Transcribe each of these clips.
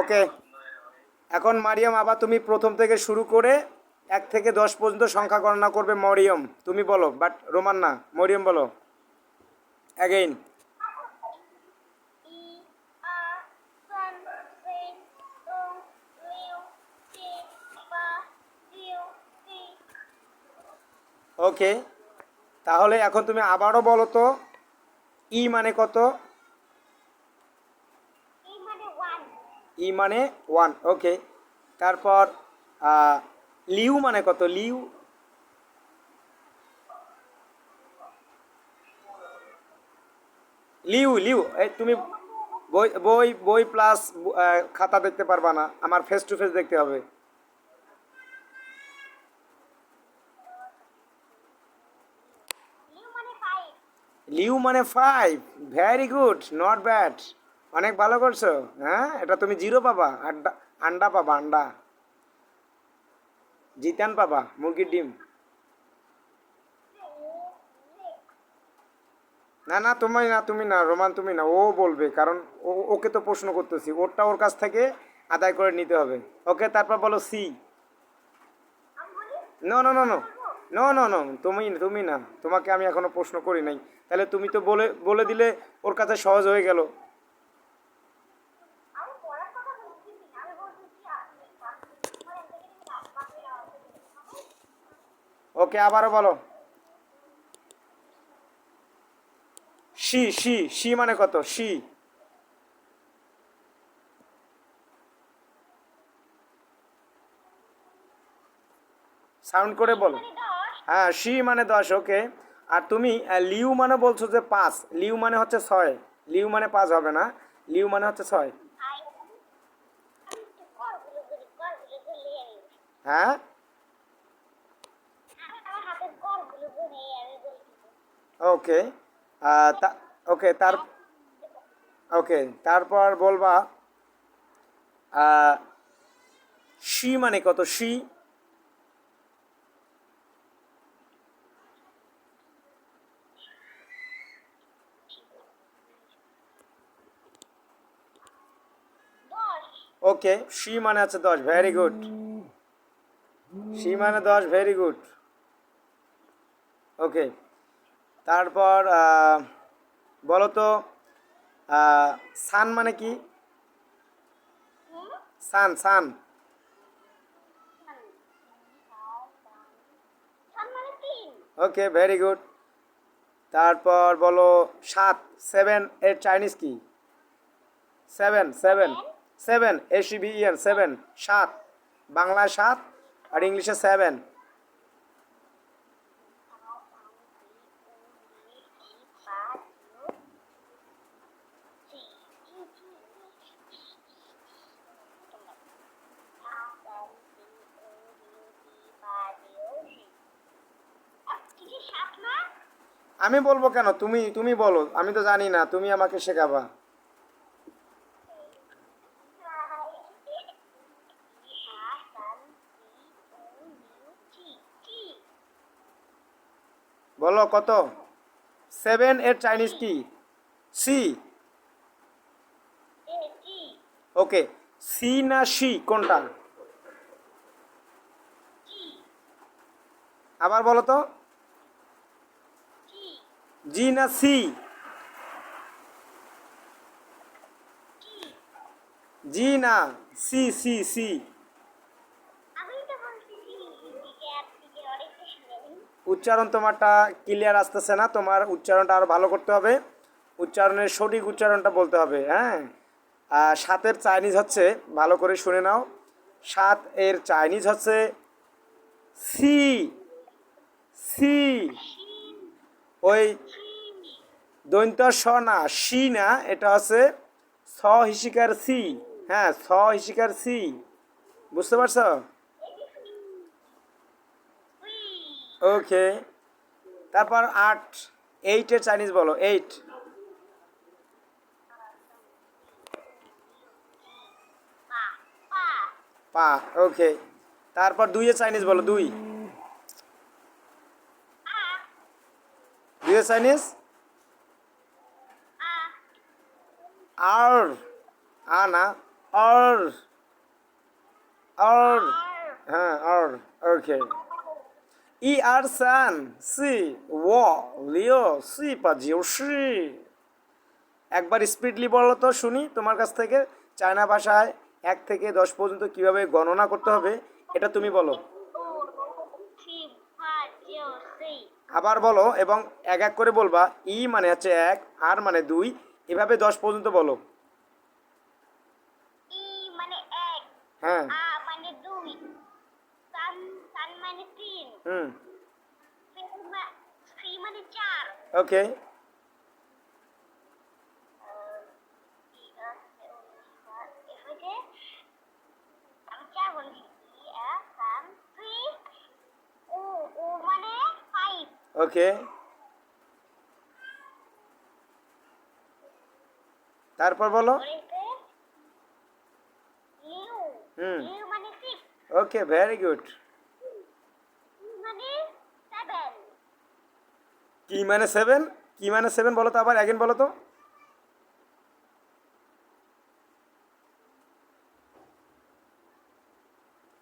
ওকে, এখন মারিয়াম আবার তুমি প্রথম থেকে শুরু করে 1 থেকে 10 পর্যন্ত সংখ্যা গণনা করবে। মরিয়ম তুমি বলো, বাট রোমান না, মরিয়ম বলো অ্যাগেইন। ওকে, তাহলে এখন তুমি আবারও বলো তো ই মানে কত? ই মানে 1। ওকে, তারপর লিউ মানে কত? লিউ, লিউ লিউ এই তুমি বই বই বই প্লাস খাতা দেখতে পারবা না, আমার ফেস টু ফেস দেখতে হবে। লিউ মানে 5। ভেরি গুড, নট ব্যাড, অনেক ভালো করছো। হ্যাঁ, এটা তুমি 0 পাবা, আন্ডা আন্ডা পাবা, আন্ডা জিতান পাবা, মুরগির ডিম। না না, তুমি না, তুমি না রোমান, তুমি না, ও বলবে, কারণ ওকে তো প্রশ্ন করতেছি, ওরটা ওর কাছ থেকে আদায় করে নিতে হবে। ওকে, তারপর বলো C. No no no no no no no, তুমি তুমি না, তোমাকে আমি এখনো প্রশ্ন করি নাই, তাহলে তুমি তো বলে বলে দিলে ওর কাছে সহজ হয়ে গেল। ওকে, আবারও বলো সি। সি সি মানে কত? সি, সাউন্ড করে বলো। হ্যাঁ, সি মানে 10। ওকে, আর তুমি লিউ মানে বলছো যে 5, লিউ মানে হচ্ছে 6, লিউ মানে 5 হবে না, লিউ মানে হচ্ছে 6। হ্যাঁ, ওকে, তা ওকে ওকে, তারপর বলবা সি মানে কত? সি, ওকে, সি মানে আছে 10। ভেরি গুড, সি মানে 10, ভেরি গুড। ওকে, তারপর বলো তো সান মানে কি? সান, সান। ওকে, ভেরি গুড। তারপর বলো 7, 7 এর চাইনিজ কি? 7, 7, 7, ACBEN, 7, 7, বাংলায় 7 আর ইংলিশে 7। আমি বলবো কেন? তুমি তুমি বলো, আমি তো জানি না, তুমি আমাকে শেখাবা। বলো কত? 7 এর চাইনিজ কি? সি। ওকে, সি না সি কোনটা? আবার বলো তো, জি না সি? জি না, সি সি সি। উচ্চারণ তোমারটা ক্লিয়ার আসতেছে না, তোমার উচ্চারণটা আরও ভালো করতে হবে, উচ্চারণের সঠিক উচ্চারণটা বলতে হবে। হ্যাঁ, আর 7 এর চাইনিজ হচ্ছে, ভালো করে শুনে নাও, 7 এর চাইনিজ হচ্ছে সি। সি, ওই দৈন্ত স না, সি না, এটা হচ্ছে স হিসিকার সি। হ্যাঁ, স হিসিকার সি, বুঝতে পারছো? ওকে, তারপর 8, 8 এর চাইনিজ বলো, 8। পা। ওকে, তারপর 2 এর চাইনিজ বলো, 2। 2 এর চাইনিজ আর, আ না, আর আর R. হ্যাঁ আর ওকে ই আর সান সি ও লিও সি পা জিওসি একবার স্পিডলি বলো তো শুনি তোমার কাছ থেকে চায়না ভাষায় 1 থেকে 10 পর্যন্ত কিভাবে গণনা করতে হবে এটা তুমি বলো 5, 6. আবার বলো এবং এক এক করে বলবা ই মানে হচ্ছে 1 আর মানে 2 এভাবে 10 পর্যন্ত বলো E মানে 1, হ্যাঁ A মানে 2, সান সান মানে 3, হুম সি মানে 4. ওকে এভাবে আমি 4 বলছি। ই আ সান 3, ও ও মানে 5. ওকে তারপর বলো ওরেতে লিউ হুম লিউ মানে 6, ওকে ভেরি গুড মানে 7. কি মানে 7 কি মানে 7 বলো তো আবার অ্যাগেন বলো তো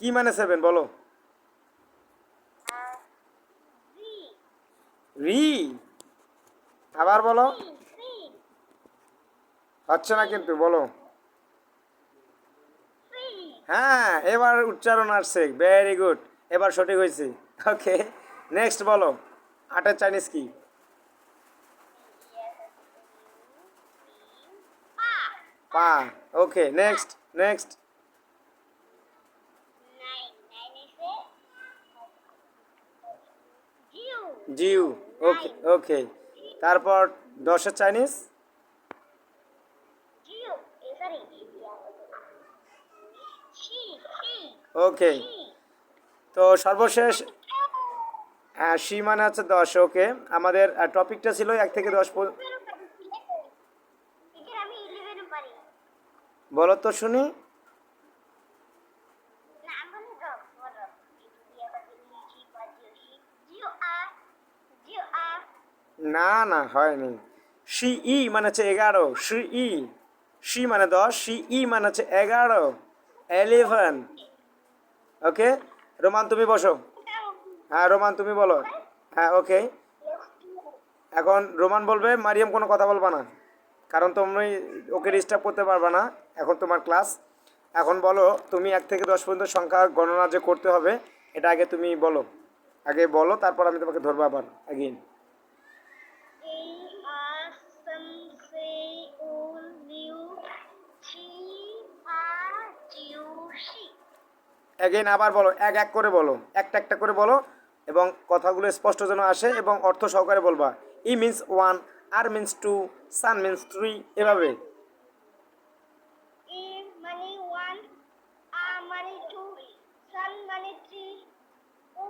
কি মানে 7 বলো জি রি আবার বলো সি সি হচ্ছে না কিন্তু বলো সি হ্যাঁ এবার উচ্চারণ আসছে ভেরি গুড এবার সঠিক হয়েছে ওকে নেক্সট বলো 8 চাইনিজ কি পা পা ওকে নেক্সট নেক্সট 9 এসে জিউ জিউ ওকে ওকে তারপর 10 চাইনিজ জিউ সরি সি সি ওকে সি তো সর্বশেষ সি মানে হচ্ছে 10 ওকে আমাদের টপিকটা ছিল 1 থেকে 10 টিচার আমি 11 পারি বলো তো শুনি না আমি বলো জিউ আ না না হয়নি সি ই মানে হচ্ছে 11 সি ই সি মানে 10 সি ই মানে হচ্ছে 11 11 ওকে রোমান তুমি বসো হ্যাঁ রোমান তুমি বলো হ্যাঁ ওকে এখন রোমান বলবে মারিয়াম কোনো কথা বলবা না কারণ তুমি ওকে ডিস্টার্ব করতে পারবা না এখন তোমার ক্লাস এখন বলো তুমি 1 থেকে 10 পর্যন্ত সংখ্যা গণনা যে করতে হবে এটা আগে তুমি বলো আগে বলো তারপর আমি তোমাকে ধরবো আবার আগেই A R some say all new chi a jiu shi again আবার বলো এক এক করে বলো একটা একটা করে বলো এবং কথাগুলো স্পষ্ট যেন আসে এবং অর্থ সহকারে বলবা ই মিন্স 1 আর মিন্স 2 সান মিন্স 3 এভাবে A money 1 A money 2 sun money 3 O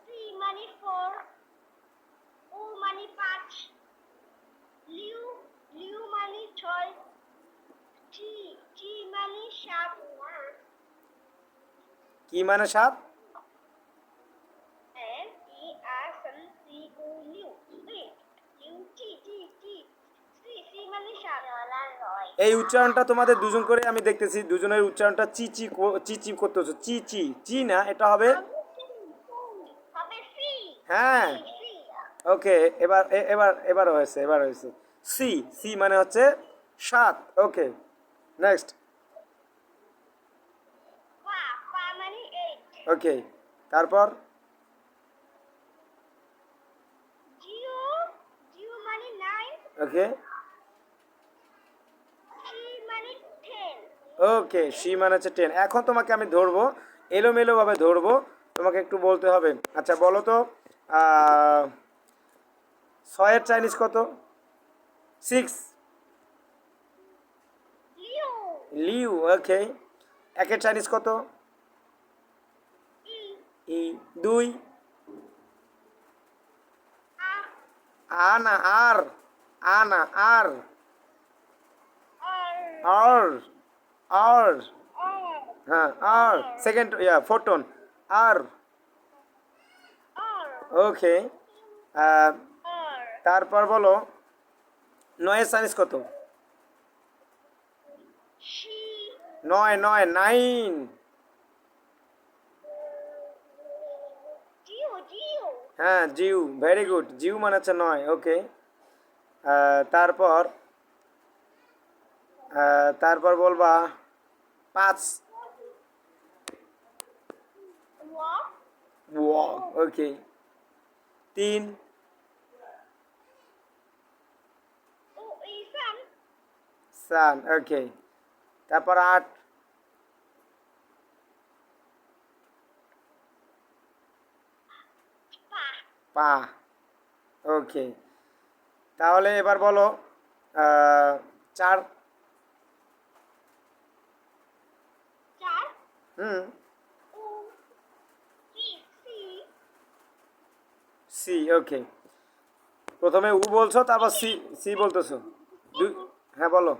C money 4 O money 5 liu liu money 6 T T money 7 কি মানে 7 and E R some C O liu wait liu T T T C C money 7 এই উচ্চারণটা তোমাদের দুজন করে আমি দেখতেছি দুজনের উচ্চারণটা চি চি চি চি করতেছো চি চি চি না এটা হবে হবে C হ্যাঁ C ওকে এবার হয়েছে এবার হয়েছে সি সি মানে হচ্ছে 7 ওকে নেক্সট Pa money 8 ওকে তারপর Geo money 9 ওকে G money 10 ওকে সি মানে হচ্ছে 10 এখন তোমাকে আমি ধরবো এলোমেলোভাবে ধরবো তোমাকে একটু বলতে হবে আচ্ছা বলো তো 6 চাইনিজ কত 6 Leo লিউ ওকে 1 চাইনিজ কত E ই 2 A আনা আর আনা আর R আর আর R হ্যাঁ আর সেকেন্ড ফোটন আর R ওকে R তারপর বলো 9 চাইনিজ কত She. 9 9 Geo. হ্যাঁ জিউ, ভেরি গুড, জিউ মানে হচ্ছে 9। ওকে, তারপর তারপর বলবা 5। Walk. ওয়াও, ওকে। 3 Oh, Ethan. সান, ওকে। তারপর 8 Pa. পা, ওকে। তাহলে এবার বলো 4। Char. হুম, O. C. সি, ওকে। প্রথমে উ বলছো, তারপর সি সি বলতেছো। দুই, হ্যাঁ বলো,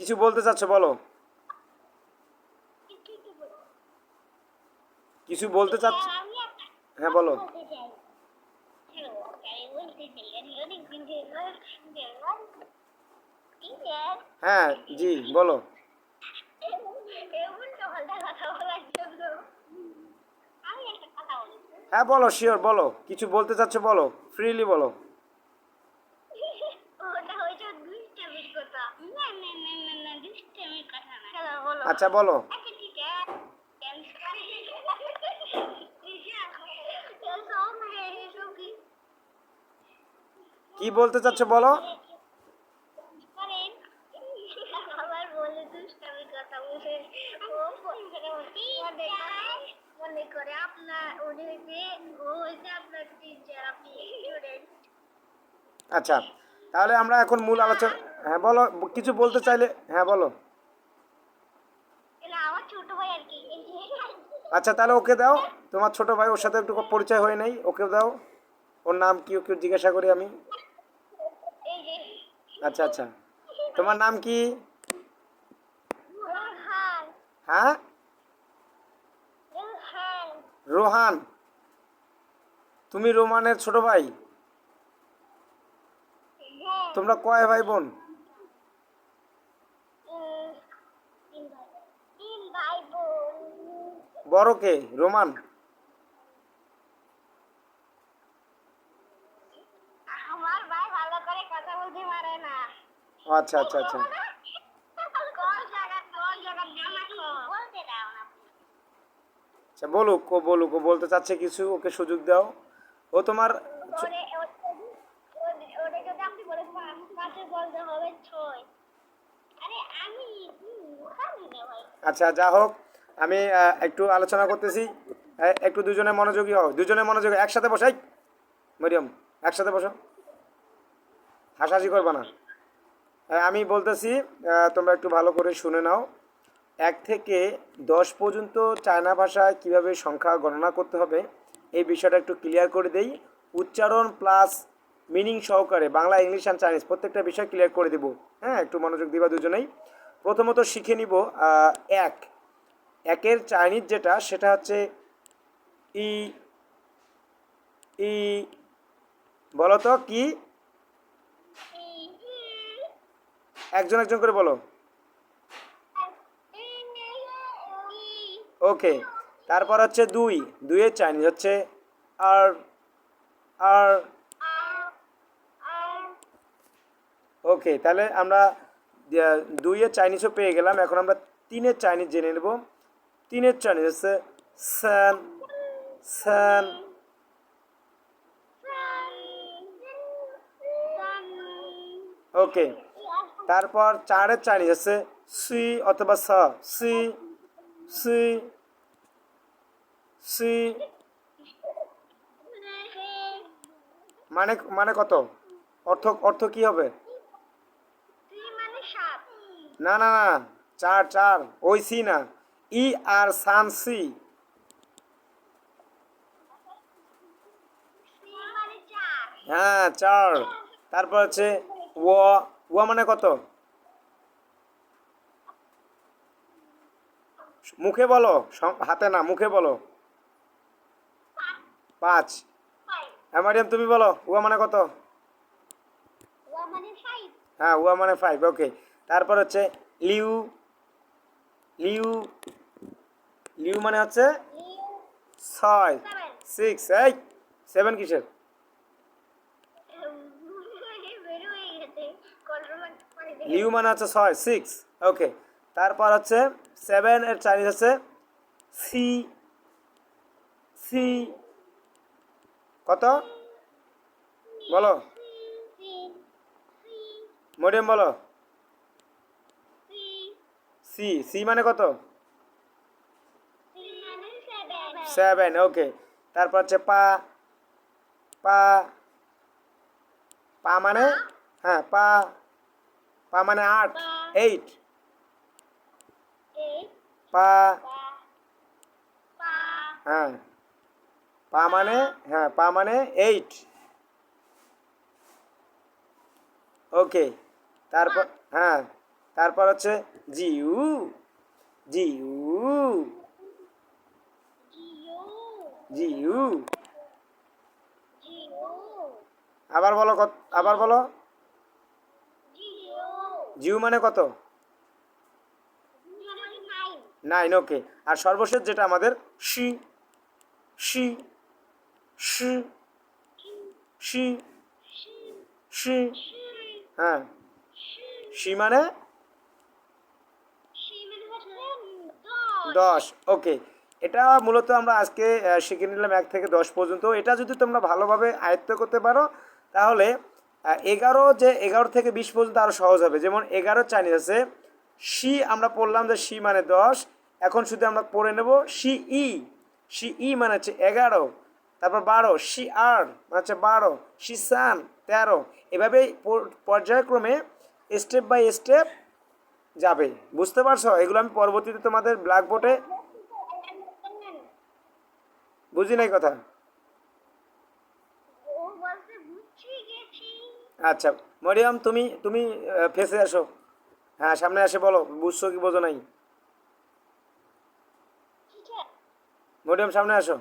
কিছু বলতে চাচ্ছ বলো, কিছু বলতে চাচ্ছ, আমি একটা হ্যাঁ কথা বলো। বলতে চাই। হ্যালো, আমি বলতে চাই অনেক দিন ধরে টিচার হ্যাঁ জি বলো। এমন টহলটা কথা বলার জন্য আমি একটা কথা বলি। হ্যাঁ বলো, শিওর বলো, কিছু বলতে চাচ্ছ বলো, ফ্রিলি বলো। ওটা হয়েছে দুষ্টামির কথা। না, দুষ্টামির কথা না। চলো বলো। আচ্ছা বলো। আচ্ছা ঠিক আছে। কি বলতে চাচ্ছ বলো। করেন আবার বলে দুষ্টামির কথা বলে ও ফোন করে মনে করে আপনার উনি হইছে ও হইছে আপনার টিচার আপনি স্টুডেন্ট। আচ্ছা, তাহলে আমরা এখন মূল আলোচনা, হ্যাঁ বলো, কিছু বলতে চাইলে হ্যাঁ বলো। এটা আমার ছোট ভাই আর কি। আচ্ছা তাহলে ওকে দাও, তোমার ছোট ভাই, ওর সাথে একটু পরিচয় হয়ে নেই, ওকে দাও। ওর নাম কি, ওকে জিজ্ঞাসা করি আমি। এই যে আচ্ছা আচ্ছা, তোমার নাম কি? রোহান। হ্যাঁ, রোহান। রোহান। তুমি রোমানের ছোট ভাই? হ্যাঁ। তোমরা কয় ভাই বোন? তিন ভাই বোন। বড় কে, রোমান? আমার ভাই ভালো করে কথা বলতে পারে না। ও আচ্ছা আচ্ছা আচ্ছা বলতে দাও না। আচ্ছা, বলুক, ও বলুক, ও বলতে চাচ্ছে কিছু, ওকে সুযোগ দাও। ও তোমার ওরে যদি আপনি বলে পাঁচে বলতে হবে ছয়। আরে আমি খাবি না ভাই। আচ্ছা যা হোক, আমি একটু আলোচনা করতেছি। একটু দুজনে মনোযোগী হও, দুজনে মনোযোগী, একসাথে বসাই। মরিয়ম, একসাথে বসো, হাসাহাসি করবে না। আমি বলতেছি, তোমরা একটু ভালো করে শুনে নাও। 1 থেকে 10 পর্যন্ত চায়না ভাষায় কীভাবে সংখ্যা গণনা করতে হবে এই বিষয়টা একটু ক্লিয়ার করে দেই। উচ্চারণ প্লাস মিনিং সহকারে বাংলা, ইংলিশ অ্যান্ড চাইনিজ প্রত্যেকটা বিষয় ক্লিয়ার করে দেবো। হ্যাঁ, একটু মনোযোগ দিবা দুজনেই। প্রথমত শিখে নিব এক। একের চাইনিজ যেটা, সেটা হচ্ছে ই। ই বলো তো কি? একজন একজন করে বলো। ওকে, তারপর হচ্ছে দুই। দুইয়ের চাইনিজ হচ্ছে আর। আর ওকে, তাহলে আমরা দুইয়ের চাইনিজও পেয়ে গেলাম। এখন আমরা তিনের চাইনিজ জেনে নেব। তিনের চাইনিজ হচ্ছে স্যান। স্যান, ওকে। তারপর চারের চাইনিজ হচ্ছে সি অথবা স। সি, সি, সি মানে মানে কত? অর্থ অর্থ কি হবে? মানে সাত। না না না, চার চার, ওই সি না, ই আর সান সি। মানে চার। হ্যাঁ চার। তারপর হচ্ছে ও। ও মানে কত? মুখে বলো, হাতে না, মুখে বলো। 5। হ্যাঁ মারিয়াম তুমি বলো, ও মানে কত? মানে ফাইভ। হ্যাঁ ও মানে 5, ওকে। তারপর হচ্ছে লিউ, লিউ, লিউ মানে হচ্ছে লিউ 6, 6, এই 7 কিসের? বের হয়ে গেছে কন্ট্রোল করে লিউ মানে হচ্ছে 6, 6, ওকে। তারপর হচ্ছে 7 এর চাইনিজ হচ্ছে সি, সি কত বলো, মরিয়ম বলো। সি, সি মানে কত? 7, ওকে। তারপর হচ্ছে পা, পা, পা মানে হ্যাঁ পা, পা মানে 8, 8, পা, হ্যাঁ পা মানে হ্যাঁ পা মানে 8, ওকে। তারপর হ্যাঁ তারপর হচ্ছে জিউ, জিউ, জিউ, আবার বলো কত, আবার বলো। জিউ মানে কত? 9, ওকে। আর সর্বশেষ যেটা আমাদের she, she, she, she, she, হ্যাঁ শি মানে 10, ওকে। এটা মূলত আমরা আজকে শিখে নিলাম 1 থেকে 10 পর্যন্ত। এটা যদি তোমরা ভালোভাবে আয়ত্ত করতে পারো তাহলে 11 থেকে 20 পর্যন্ত আরও সহজ হবে। যেমন 11 চাইনিজ আছে শি, আমরা পড়লাম যে শি মানে 10, এখন শুধু আমরা পড়ে নেব শি ই, শি ই মানে হচ্ছে 11, তারপর 12 শি আর মানে হচ্ছে 12, শি সান 13, এভাবে পর্যায়ক্রমে স্টেপ বাই স্টেপ যাবে। বুঝতে পারছো? এগুলো আমি পরবর্তীতে তোমাদের ব্ল্যাকবোর্ডে বুঝি নাই কথা। আচ্ছা মরিয়ম তুমি তুমি ফেসে আসো, হ্যাঁ সামনে আসে বলো বুঝছো কি বোঝো নাই। মরিয়ম সামনে আসো।